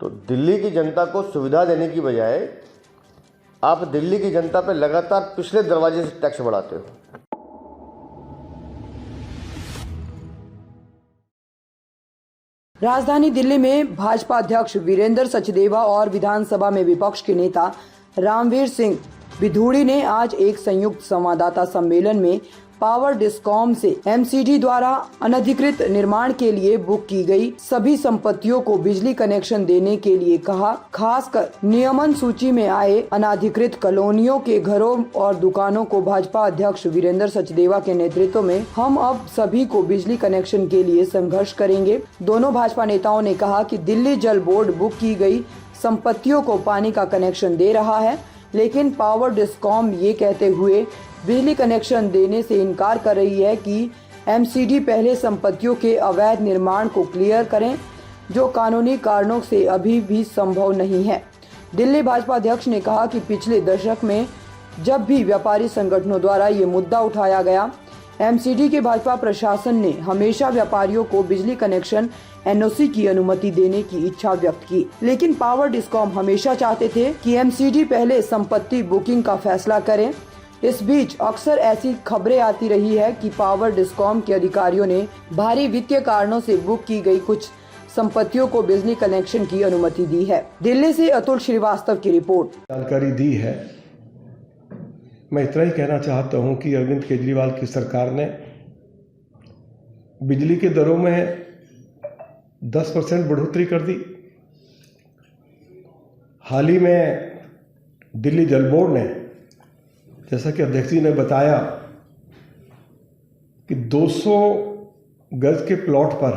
तो दिल्ली की जनता को सुविधा देने की बजाय आप दिल्ली की जनता पे लगातार पिछले दरवाजे से टैक्स बढ़ाते हो। राजधानी दिल्ली में भाजपा अध्यक्ष वीरेंद्र सचदेवा और विधानसभा में विपक्ष के नेता रामवीर सिंह बिधूड़ी ने आज एक संयुक्त संवाददाता सम्मेलन में पावर डिस्कॉम से एमसीडी द्वारा अनधिकृत निर्माण के लिए बुक की गई सभी संपत्तियों को बिजली कनेक्शन देने के लिए कहा। खासकर नियमन सूची में आए अनाधिकृत कॉलोनियों के घरों और दुकानों को भाजपा अध्यक्ष वीरेंद्र सचदेवा के नेतृत्व में हम अब सभी को बिजली कनेक्शन के लिए संघर्ष करेंगे। दोनों भाजपा नेताओं ने कहा कि दिल्ली जल बोर्ड बुक की गई संपत्तियों को पानी का कनेक्शन दे रहा है, लेकिन पावर डिस्कॉम ये कहते हुए बिजली कनेक्शन देने से इनकार कर रही है कि एमसीडी पहले संपत्तियों के अवैध निर्माण को क्लियर करें, जो कानूनी कारणों से अभी भी संभव नहीं है। दिल्ली भाजपा अध्यक्ष ने कहा कि पिछले दशक में जब भी व्यापारी संगठनों द्वारा ये मुद्दा उठाया गया, एमसीडी के भाजपा प्रशासन ने हमेशा व्यापारियों को बिजली कनेक्शन एनओसी की अनुमति देने की इच्छा व्यक्त की, लेकिन पावर डिस्कॉम हमेशा चाहते थे कि एमसीडी पहले संपत्ति बुकिंग का फैसला करें। इस बीच अक्सर ऐसी खबरें आती रही है कि पावर डिस्कॉम के अधिकारियों ने भारी वित्तीय कारणों से बुक की गई कुछ संपत्तियों को बिजली कनेक्शन की अनुमति दी है। दिल्ली से अतुल श्रीवास्तव की रिपोर्ट। जानकारी दी है। मैं इतना ही कहना चाहता हूं कि अरविंद केजरीवाल की सरकार ने बिजली के दरों में 10% बढ़ोतरी कर दी। हाल ही में दिल्ली जल बोर्ड ने, जैसा कि अध्यक्ष जी ने बताया, कि 200 गज के प्लॉट पर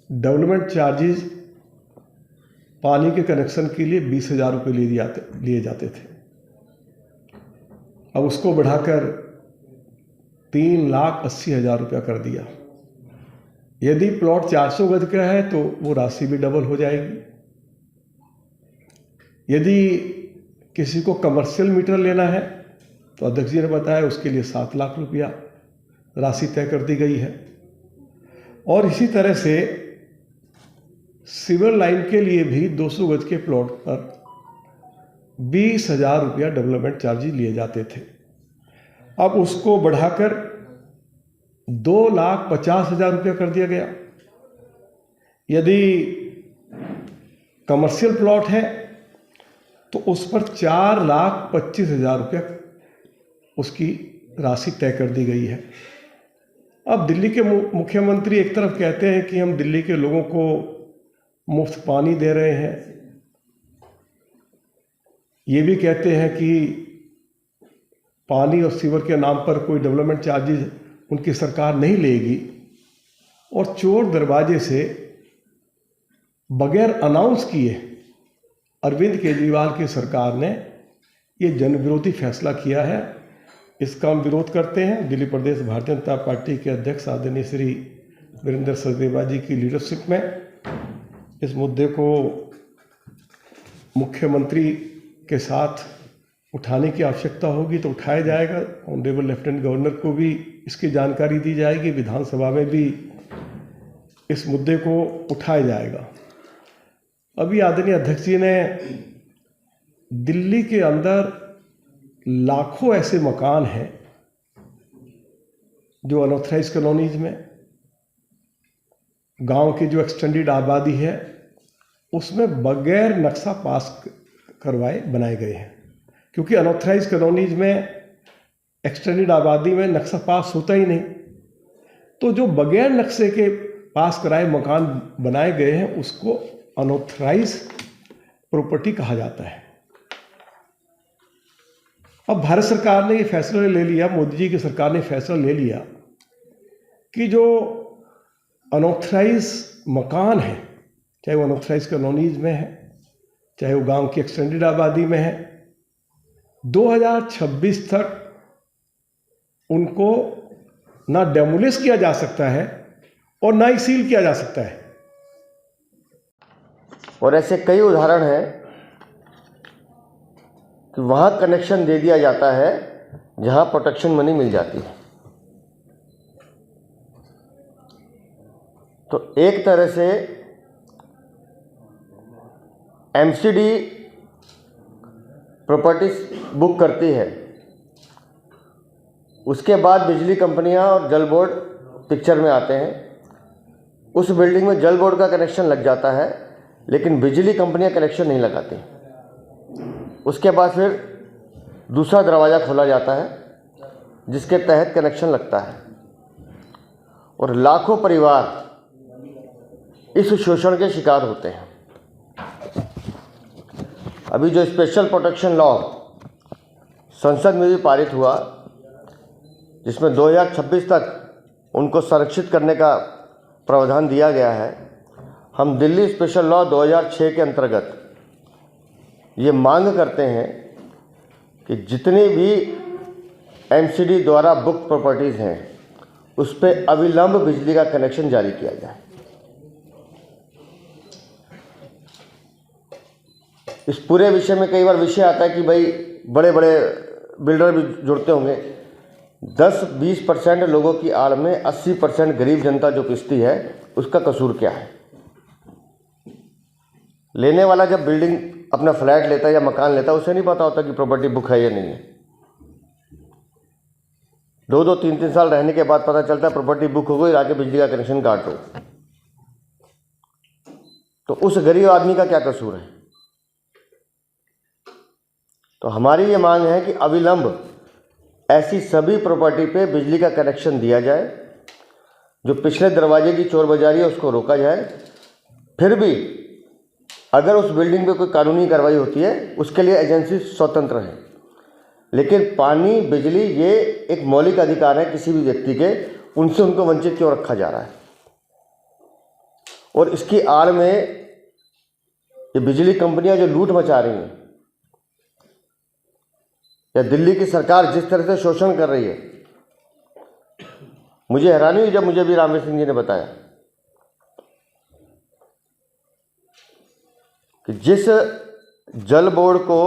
डेवलपमेंट चार्जेस पानी के कनेक्शन के लिए 20,000 रुपये लिए जाते थे। अब उसको बढ़ाकर 3,80,000 रुपया कर दिया। यदि प्लॉट 400 गज का है तो वो राशि भी डबल हो जाएगी। यदि किसी को कमर्शियल मीटर लेना है तो अध्यक्ष जी ने बताया उसके लिए 7 लाख रुपया राशि तय कर दी गई है। और इसी तरह से सिविल लाइन के लिए भी 200 गज के प्लॉट पर 20,000 रुपया डेवलपमेंट चार्जेस लिए जाते थे। अब उसको बढ़ाकर 2,50,000 रुपया कर दिया गया। यदि कमर्शियल प्लॉट है तो उस पर 4,25,000 रुपया उसकी राशि तय कर दी गई है। अब दिल्ली के मुख्यमंत्री एक तरफ कहते हैं कि हम दिल्ली के लोगों को मुफ्त पानी दे रहे हैं, ये भी कहते हैं कि पानी और सीवर के नाम पर कोई डेवलपमेंट चार्जेस उनकी सरकार नहीं लेगी, और चोर दरवाजे से बगैर अनाउंस किए अरविंद केजरीवाल की सरकार ने ये जनविरोधी फैसला किया है। इसका हम विरोध करते हैं। दिल्ली प्रदेश भारतीय जनता पार्टी के अध्यक्ष आदरणीय श्री वीरेंद्र सचदेवा जी की लीडरशिप में इस मुद्दे को मुख्यमंत्री के साथ उठाने की आवश्यकता होगी तो उठाया जाएगा। ऑनरेबल लेफ्टिनेंट गवर्नर को भी इसकी जानकारी दी जाएगी। विधानसभा में भी इस मुद्दे को उठाया जाएगा। अभी आदरणीय अध्यक्ष जी ने दिल्ली के अंदर लाखों ऐसे मकान हैं जो अनऑथराइज कॉलोनीज में, गांव की जो एक्सटेंडेड आबादी है उसमें बगैर नक्शा पास करवाए बनाए गए हैं, क्योंकि अनऑथराइज कॉलोनीज में एक्सटेंडेड आबादी में नक्शा पास होता ही नहीं। तो जो बगैर नक्शे के पास कराए मकान बनाए गए हैं उसको अनऑथराइज प्रॉपर्टी कहा जाता है। अब भारत सरकार ने ये फैसला ले लिया, मोदी जी की सरकार ने फैसला ले लिया कि जो अनऑथराइज मकान है, चाहे वो अनऑथराइज कॉलोनीज में है, चाहे वो गांव की एक्सटेंडेड आबादी में है, 2026 तक उनको ना डेमोलिश किया जा सकता है और ना ही सील किया जा सकता है। और ऐसे कई उदाहरण हैं कि वहाँ कनेक्शन दे दिया जाता है जहाँ प्रोटेक्शन मनी मिल जाती है। तो एक तरह से एमसीडी प्रॉपर्टीज बुक करती है, उसके बाद बिजली कंपनियां और जल बोर्ड पिक्चर में आते हैं। उस बिल्डिंग में जल बोर्ड का कनेक्शन लग जाता है, लेकिन बिजली कंपनियां कनेक्शन नहीं लगाती। उसके बाद फिर दूसरा दरवाज़ा खोला जाता है जिसके तहत कनेक्शन लगता है, और लाखों परिवार इस शोषण के शिकार होते हैं। अभी जो स्पेशल प्रोटेक्शन लॉ संसद में भी पारित हुआ, जिसमें 2026 तक उनको संरक्षित करने का प्रावधान दिया गया है, हम दिल्ली स्पेशल लॉ 2006 के अंतर्गत ये मांग करते हैं कि जितनी भी एमसीडी द्वारा बुक प्रॉपर्टीज़ हैं उस पर अविलंब बिजली का कनेक्शन जारी किया जाए। इस पूरे विषय में कई बार विषय आता है कि भाई बड़े बड़े बिल्डर भी जुड़ते होंगे। 10-20% लोगों की आड़ में 80% गरीब जनता जो पिसती है, उसका कसूर क्या है? लेने वाला जब बिल्डिंग अपना फ्लैट लेता है या मकान लेता है, उसे नहीं पता होता कि प्रॉपर्टी बुक है या नहीं है। 2-2, 3-3 साल रहने के बाद पता चलता है प्रॉपर्टी बुक हो गई, आके बिजली का कनेक्शन काट दो। तो उस गरीब आदमी का क्या कसूर है? तो हमारी ये मांग है कि अविलंब ऐसी सभी प्रॉपर्टी पे बिजली का कनेक्शन दिया जाए। जो पिछले दरवाजे की चोरबाजारी है उसको रोका जाए। फिर भी अगर उस बिल्डिंग पे कोई कानूनी कार्रवाई होती है, उसके लिए एजेंसी स्वतंत्र है, लेकिन पानी बिजली ये एक मौलिक अधिकार है किसी भी व्यक्ति के, उनसे उनको वंचित क्यों रखा जा रहा है? और इसकी आड़ में ये बिजली कंपनियां जो लूट मचा रही हैं, या दिल्ली की सरकार जिस तरह से शोषण कर रही है, मुझे हैरानी हुई जब मुझे भी रामवीर सिंह जी ने बताया कि जिस जल बोर्ड को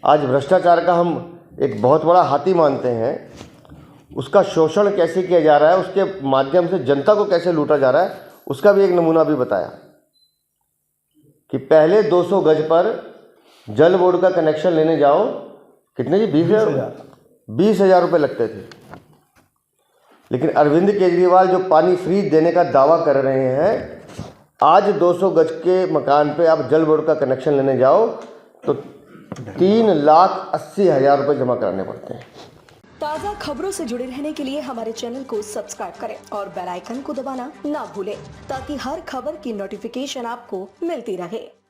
आज भ्रष्टाचार का हम एक बहुत बड़ा हाथी मानते हैं, उसका शोषण कैसे किया जा रहा है, उसके माध्यम से जनता को कैसे लूटा जा रहा है, उसका भी एक नमूना भी बताया कि पहले 200 गज पर जल बोर्ड का कनेक्शन लेने जाओ, कितने जी? 20,000 रुपये लगते थे। लेकिन अरविंद केजरीवाल जो पानी फ्री देने का दावा कर रहे हैं, आज 200 गज के मकान पे आप जल बोर्ड का कनेक्शन लेने जाओ तो 3,80,000 रुपये जमा कराने पड़ते हैं। ताज़ा खबरों से जुड़े रहने के लिए हमारे चैनल को सब्सक्राइब करें और बेल आइकन को दबाना ना भूलें, ताकि हर खबर की नोटिफिकेशन आपको मिलती रहे।